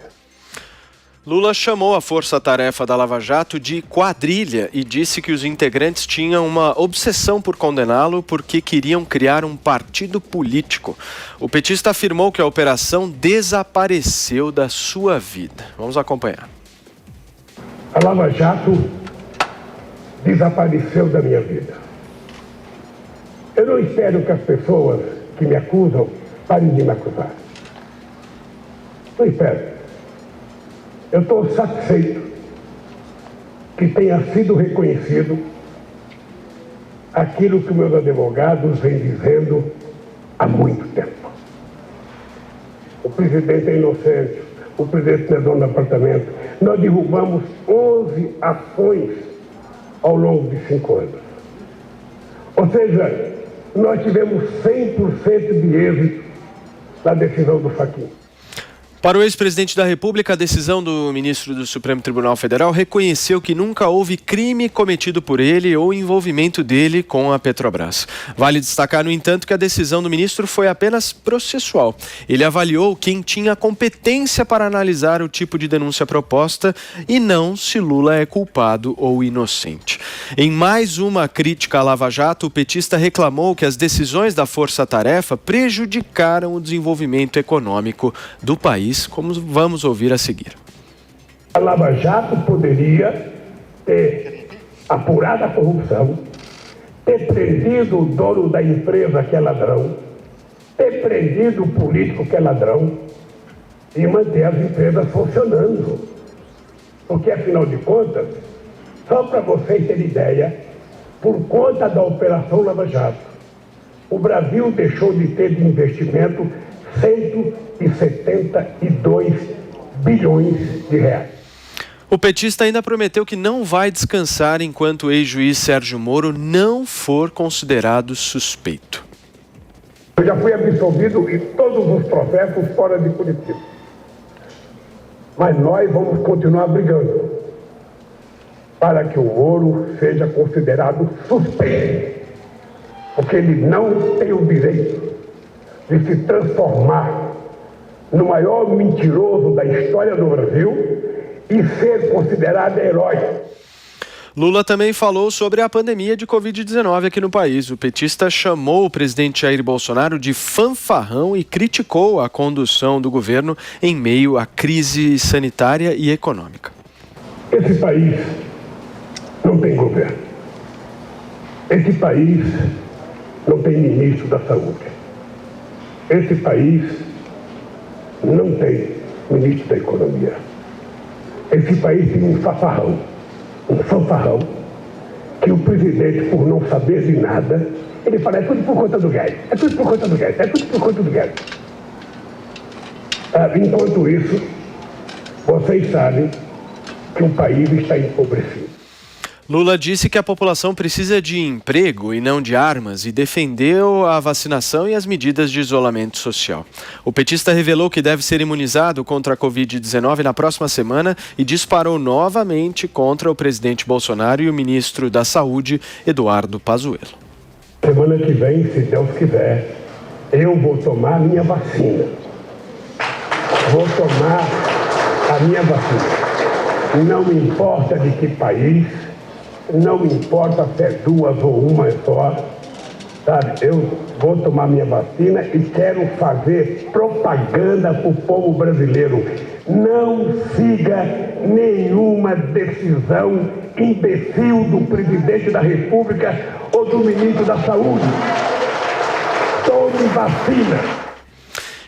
Lula chamou a força-tarefa da Lava Jato de quadrilha e disse que os integrantes tinham uma obsessão por condená-lo porque queriam criar um partido político. O petista afirmou que a operação desapareceu da sua vida. Vamos acompanhar. A Lava Jato desapareceu da minha vida. Eu não espero que as pessoas que me acusam parem de me acusar. Não espero. Eu estou satisfeito que tenha sido reconhecido aquilo que meus advogados vêm dizendo há muito tempo. O presidente é inocente, o presidente não é dono do apartamento. Nós derrubamos 11 ações ao longo de 5 anos. Ou seja, nós tivemos 100% de êxito na decisão do Fachin. Para o ex-presidente da República, a decisão do ministro do Supremo Tribunal Federal reconheceu que nunca houve crime cometido por ele ou envolvimento dele com a Petrobras. Vale destacar, no entanto, que a decisão do ministro foi apenas processual. Ele avaliou quem tinha competência para analisar o tipo de denúncia proposta e não se Lula é culpado ou inocente. Em mais uma crítica à Lava Jato, o petista reclamou que as decisões da Força-Tarefa prejudicaram o desenvolvimento econômico do país, como vamos ouvir a seguir. A Lava Jato poderia ter apurado a corrupção, ter prendido o dono da empresa que é ladrão, ter prendido o político que é ladrão e manter as empresas funcionando. Porque, afinal de contas, só para vocês terem ideia, por conta da Operação Lava Jato, o Brasil deixou de ter de investimento 172 bilhões de reais. O petista ainda prometeu que não vai descansar enquanto o ex-juiz Sérgio Moro não for considerado suspeito. Eu já fui absolvido em todos os processos fora de Curitiba. Mas nós vamos continuar brigando para que o Moro seja considerado suspeito, porque ele não tem o direito de se transformar no maior mentiroso da história do Brasil e ser considerado herói. Lula também falou sobre a pandemia de Covid-19 aqui no país. O petista chamou o presidente Jair Bolsonaro de fanfarrão e criticou a condução do governo em meio à crise sanitária e econômica. Esse país não tem governo. Esse país não tem ministro da saúde. Esse país não tem ministro da economia. Esse país tem um fanfarrão, que o presidente, por não saber de nada, ele fala, é tudo por conta do Guedes, é tudo por conta do Guedes, é tudo por conta do Guedes. Enquanto isso, vocês sabem que o país está empobrecido. Lula disse que a população precisa de emprego e não de armas e defendeu a vacinação e as medidas de isolamento social. O petista revelou que deve ser imunizado contra a Covid-19 na próxima semana e disparou novamente contra o presidente Bolsonaro e o ministro da Saúde, Eduardo Pazuello. Semana que vem, se Deus quiser, eu vou tomar a minha vacina. Vou tomar a minha vacina. Não me importa de que país, não me importa se é duas ou uma só, sabe? Eu vou tomar minha vacina e quero fazer propaganda para o povo brasileiro. Não siga nenhuma decisão imbecil do presidente da República ou do ministro da Saúde. Tome vacina.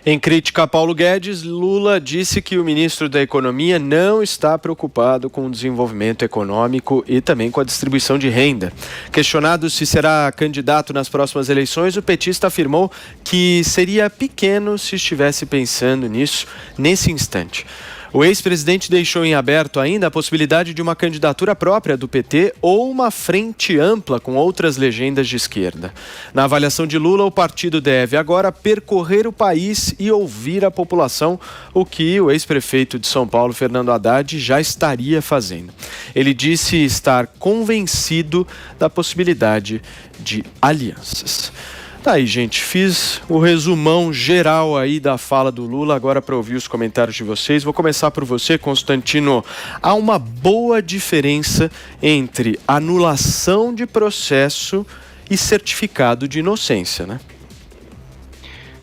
Em crítica a Paulo Guedes, Lula disse que o ministro da Economia não está preocupado com o desenvolvimento econômico e também com a distribuição de renda. Questionado se será candidato nas próximas eleições, o petista afirmou que seria pequeno se estivesse pensando nisso nesse instante. O ex-presidente deixou em aberto ainda a possibilidade de uma candidatura própria do PT ou uma frente ampla com outras legendas de esquerda. Na avaliação de Lula, o partido deve agora percorrer o país e ouvir a população, o que o ex-prefeito de São Paulo, Fernando Haddad, já estaria fazendo. Ele disse estar convencido da possibilidade de alianças. Tá aí, gente, fiz o resumão geral aí da fala do Lula, agora para ouvir os comentários de vocês. Vou começar por você, Constantino. Há uma boa diferença entre anulação de processo e certificado de inocência, né?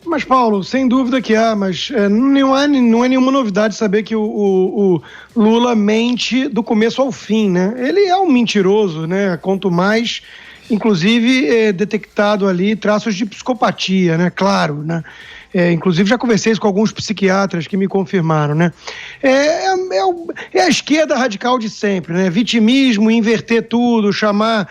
Mas, Paulo, sem dúvida que há, mas não é nenhuma novidade saber que o Lula mente do começo ao fim, né? Ele é um mentiroso, né? Quanto mais... Inclusive, detectado ali traços de psicopatia, né? Claro, né? Inclusive, já conversei isso com alguns psiquiatras que me confirmaram, né? É a esquerda radical de sempre, né? Vitimismo, inverter tudo, chamar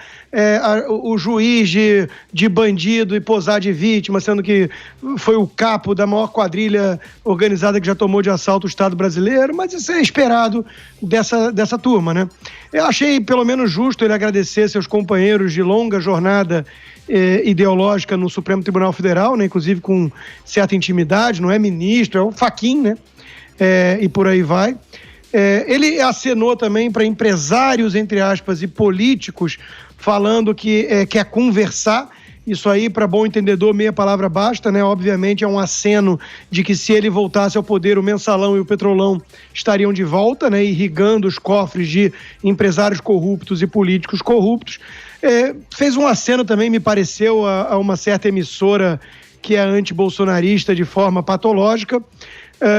o juiz de bandido e posar de vítima, sendo que foi o capo da maior quadrilha organizada que já tomou de assalto o Estado brasileiro, mas isso é esperado dessa turma, né? Eu achei pelo menos justo ele agradecer seus companheiros de longa jornada ideológica no Supremo Tribunal Federal, né? Inclusive com certa intimidade, não é ministro, é o Fachin, né? e por aí vai. Ele acenou também para empresários, entre aspas, e políticos, falando que quer conversar. Isso aí, para bom entendedor, meia palavra basta, né? Obviamente é um aceno de que se ele voltasse ao poder, o Mensalão e o Petrolão estariam de volta, né? Irrigando os cofres de empresários corruptos e políticos corruptos. Fez um aceno também, me pareceu, a uma certa emissora que é anti-bolsonarista de forma patológica.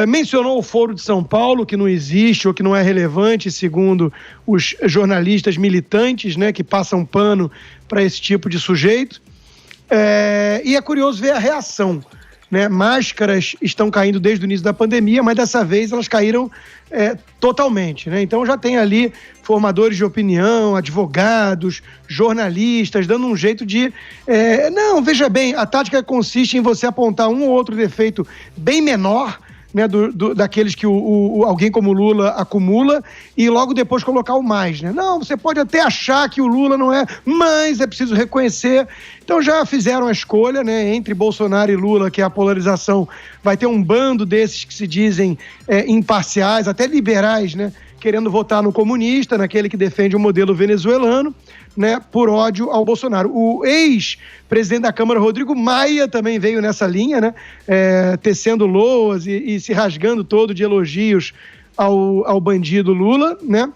Mencionou o Foro de São Paulo, que não existe ou que não é relevante, segundo os jornalistas militantes, né? Que passam pano para esse tipo de sujeito. E é curioso ver a reação, né? Máscaras estão caindo desde o início da pandemia, mas dessa vez elas caíram totalmente, né? Então já tem ali formadores de opinião, advogados, jornalistas, dando um jeito de... Não, veja bem, a tática consiste em você apontar um ou outro defeito bem menor, né, daqueles que alguém como o Lula acumula, e logo depois colocar o mais, né? Não, você pode até achar que o Lula não é, mas é preciso reconhecer. Então já fizeram a escolha, né, entre Bolsonaro e Lula, que é a polarização. Vai ter um bando desses que se dizem imparciais, até liberais, né, querendo votar no comunista, naquele que defende o modelo venezuelano, né, por ódio ao Bolsonaro. O ex-presidente da Câmara, Rodrigo Maia, também veio nessa linha, né, tecendo loas e se rasgando todo de elogios ao bandido Lula, né?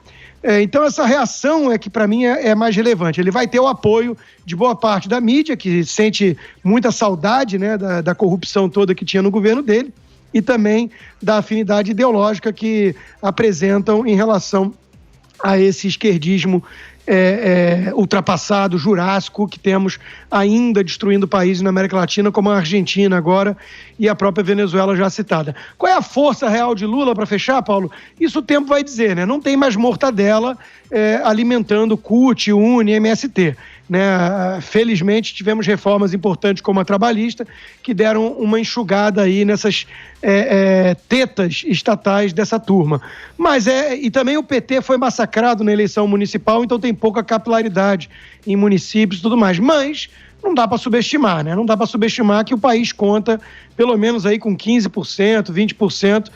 Então essa reação é que para mim é mais relevante. Ele vai ter o apoio de boa parte da mídia, que sente muita saudade, né, da corrupção toda que tinha no governo dele, e também da afinidade ideológica que apresentam em relação a esse esquerdismo ultrapassado, jurássico, que temos ainda destruindo países na América Latina, como a Argentina agora e a própria Venezuela já citada. Qual é a força real de Lula, para fechar, Paulo? Isso o tempo vai dizer, né? Não tem mais mortadela alimentando CUT, UNE, MST. Né? Felizmente tivemos reformas importantes como a trabalhista, que deram uma enxugada aí nessas tetas estatais dessa turma. Mas e também o PT foi massacrado na eleição municipal, então tem pouca capilaridade em municípios e tudo mais. Mas não dá para subestimar, né? Não dá para subestimar que o país conta pelo menos aí com 15%, 20%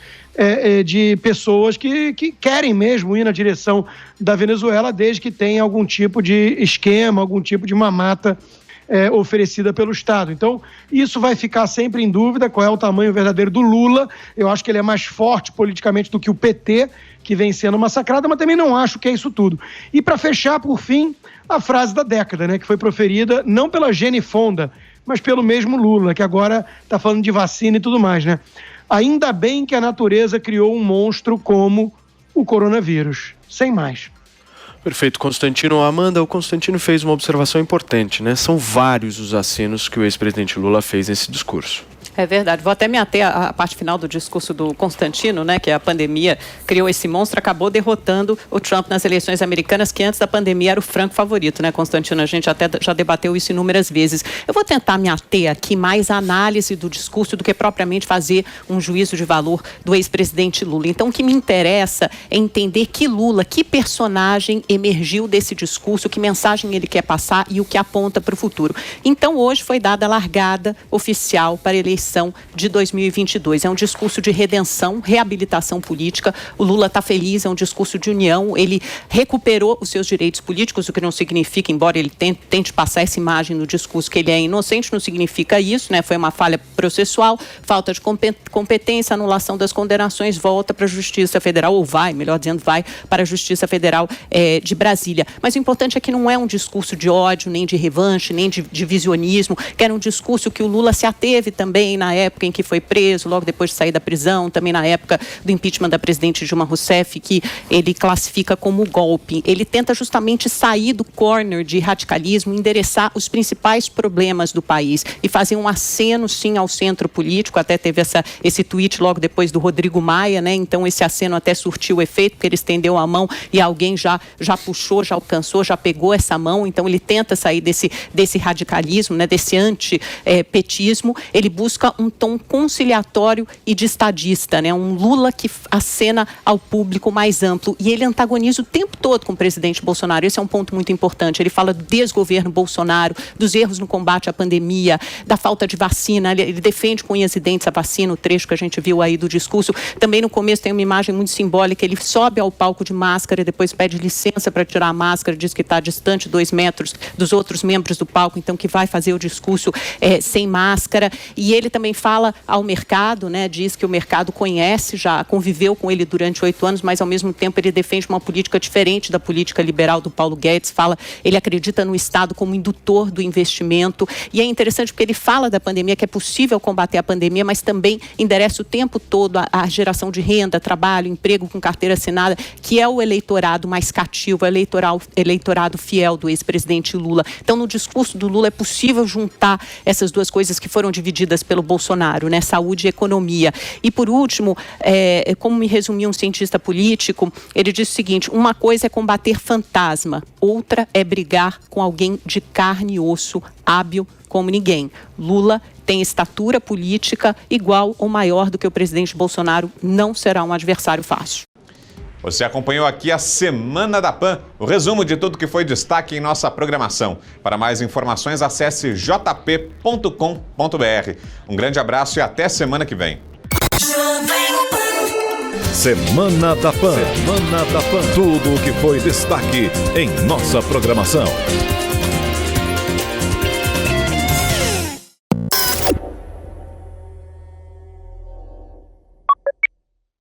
de pessoas que querem mesmo ir na direção da Venezuela, desde que tenha algum tipo de esquema, algum tipo de mamata oferecida pelo Estado. Então, isso vai ficar sempre em dúvida, qual é o tamanho verdadeiro do Lula. Eu acho que ele é mais forte politicamente do que o PT, que vem sendo massacrado, mas também não acho que é isso tudo. E para fechar, por fim, a frase da década, né, que foi proferida não pela Gene Fonda, mas pelo mesmo Lula, que agora está falando de vacina e tudo mais, né? Ainda bem que a natureza criou um monstro como o coronavírus. Sem mais. Perfeito, Constantino. Amanda, o Constantino fez uma observação importante, né? São vários os acenos que o ex-presidente Lula fez nesse discurso. É verdade. Vou até me ater à parte final do discurso do Constantino, né, que a pandemia criou esse monstro, acabou derrotando o Trump nas eleições americanas, que antes da pandemia era o franco favorito, né, Constantino? A gente até já debateu isso inúmeras vezes. Eu vou tentar me ater aqui mais à análise do discurso do que propriamente fazer um juízo de valor do ex-presidente Lula. Então, o que me interessa é entender que Lula, que personagem emergiu desse discurso, que mensagem ele quer passar e o que aponta para o futuro. Então, hoje foi dada a largada oficial para a eleição de 2022. É um discurso de redenção, reabilitação política. O Lula está feliz, é um discurso de união. Ele recuperou os seus direitos políticos, o que não significa, embora ele tente passar essa imagem no discurso que ele é inocente, não significa isso, né? Foi uma falha processual, falta de competência, anulação das condenações, volta para a Justiça Federal, ou vai, melhor dizendo, vai para a Justiça Federal de Brasília. Mas o importante é que não é um discurso de ódio, nem de revanche, nem de divisionismo, que era um discurso que o Lula se ateve também na época em que foi preso, logo depois de sair da prisão, também na época do impeachment da presidente Dilma Rousseff, que ele classifica como golpe. Ele tenta justamente sair do corner de radicalismo, endereçar os principais problemas do país e fazer um aceno, sim, ao centro político. Até teve esse tweet logo depois do Rodrigo Maia, né? Então esse aceno até surtiu efeito, porque ele estendeu a mão e alguém já puxou, já alcançou, já pegou essa mão. Então ele tenta sair desse radicalismo, né? Desse antipetismo. Ele busca busca um tom conciliatório e de estadista, né? Um Lula que acena ao público mais amplo, e ele antagoniza o tempo todo com o presidente Bolsonaro. Esse é um ponto muito importante. Ele fala do desgoverno Bolsonaro, dos erros no combate à pandemia, da falta de vacina. Ele defende com unhas e dentes a vacina, o trecho que a gente viu aí do discurso. Também no começo tem uma imagem muito simbólica, ele sobe ao palco de máscara e depois pede licença para tirar a máscara, diz que está distante 2 metros dos outros membros do palco, então que vai fazer o discurso sem máscara. E ele também fala ao mercado, né, diz que o mercado conhece, já conviveu com ele durante 8 anos, mas ao mesmo tempo ele defende uma política diferente da política liberal do Paulo Guedes. Ele acredita no Estado como indutor do investimento, e é interessante porque ele fala da pandemia, que é possível combater a pandemia, mas também endereça o tempo todo a geração de renda, trabalho, emprego com carteira assinada, que é o eleitorado mais cativo, eleitorado fiel do ex-presidente Lula. Então, no discurso do Lula é possível juntar essas duas coisas que foram divididas pelo Bolsonaro, né? Saúde e economia. E, por último, como me resumiu um cientista político, ele disse o seguinte: uma coisa é combater fantasma, outra é brigar com alguém de carne e osso, hábil como ninguém. Lula tem estatura política igual ou maior do que o presidente Bolsonaro, não será um adversário fácil. Você acompanhou aqui a Semana da PAN, o resumo de tudo que foi destaque em nossa programação. Para mais informações, acesse jp.com.br. Um grande abraço e até semana que vem. Semana da PAN. Semana da PAN. Tudo o que foi destaque em nossa programação.